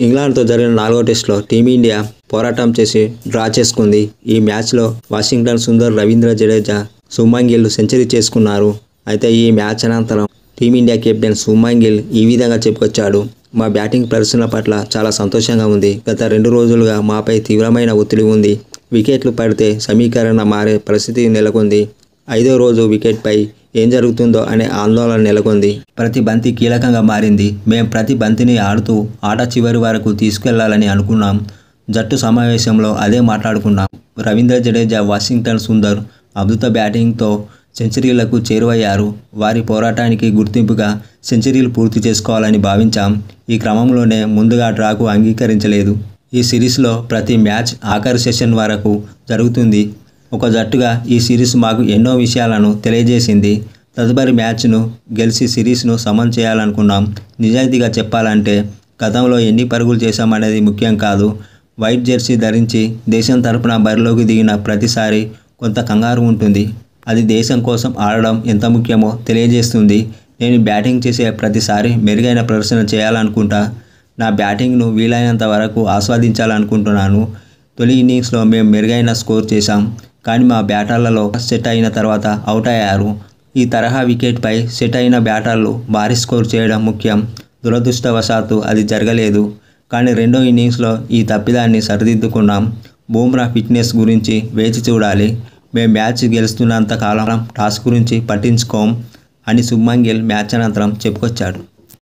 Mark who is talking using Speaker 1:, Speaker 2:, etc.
Speaker 1: ఇంగ్లాండ్తో జరిగిన 4వ టెస్టులో టీమిండియా పోరాటం చేసి డ్రా చేసుకుంది. ఈ మ్యాచ్లో వాషింగ్టన్ సుందర్, రవీంద్ర జడేజా, శుభ్మన్ గిల్ సెంచరీ చేసుకున్నారు. అయితే ఈ మ్యాచ్ అనంతరం టీమిండియా కెప్టెన్ శుభ్మన్ గిల్ ఈ విధంగా చెప్పుకొచ్చాడు. మా బ్యాటింగ్ ప్రదర్శన పట్ల చాలా సంతోషంగా ఉంది. గత 2 రోజులుగా మాపై తీవ్రమైన ఒత్తిడి ఉంది. వికెట్లు పడితే సమీకరణ మారే పరిస్థితి నెలకొంది. 5వ రోజు వికెట్పై ఏం జరుగుతుందో అనే ఆందోళన నెలకొంది. ప్రతి బంతి కీలకంగా మారింది. మేం ప్రతి బంతిని ఆడుతూ ఆట చివరి వరకు తీసుకెళ్లాలని అనుకున్నాం. జట్టు సమావేశంలో అదే మాట్లాడుకున్నాం. రవీంద్ర జడేజా, వాషింగ్టన్ సుందర్ అద్భుత బ్యాటింగ్తో సెంచరీలకు చేరువయ్యారు. వారి పోరాటానికి గుర్తింపుగా సెంచరీలు పూర్తి చేసుకోవాలని భావించాం. ఈ క్రమంలోనే ముందుగా డ్రాకు అంగీకరించలేదు. ఈ సిరీస్లో ప్రతి మ్యాచ్ ఆఖరి సెషన్ వరకు జరుగుతుంది. ఒక జట్టుగా ఈ సిరీస్ మాకు ఎన్నో విషయాలను తెలియజేసింది. తదుపరి మ్యాచ్ను గెలిచి సిరీస్ను సమం చేయాలనుకున్నాం. నిజాయితీగా చెప్పాలంటే గతంలో ఎన్ని పరుగులు చేశామనేది ముఖ్యం కాదు. వైట్ జెర్సీ ధరించి దేశం తరపున బరిలోకి దిగిన ప్రతిసారి కొంత కంగారు ఉంటుంది. అది దేశం కోసం ఆడడం ఎంత ముఖ్యమో తెలియజేస్తుంది. నేను బ్యాటింగ్ చేసే ప్రతిసారి మెరుగైన ప్రదర్శన చేయాలనుకుంటా. నా బ్యాటింగ్ను వీలైనంత వరకు ఆస్వాదించాలనుకుంటున్నాను. తొలి ఇన్నింగ్స్లో మేము మెరుగైన స్కోర్ చేశాం. కానీ మా బ్యాటర్లలో సెట్ అయిన తర్వాత అవుట్ అయ్యారు. ఈ తరహా వికెట్పై సెట్ అయిన బ్యాటర్లు భారీ స్కోర్ చేయడం ముఖ్యం. దురదృష్టవశాత్తు అది జరగలేదు. కానీ 2వ ఇన్నింగ్స్లో ఈ తప్పిదాన్ని సరిదిద్దుకున్నాం. బుమ్రా ఫిట్నెస్ గురించి వేచి చూడాలి. మేం మ్యాచ్ గెలుస్తున్నంత కాలం టాస్ గురించి పట్టించుకోం అని శుభ్మన్ గిల్ మ్యాచ్ అనంతరం చెప్పుకొచ్చాడు.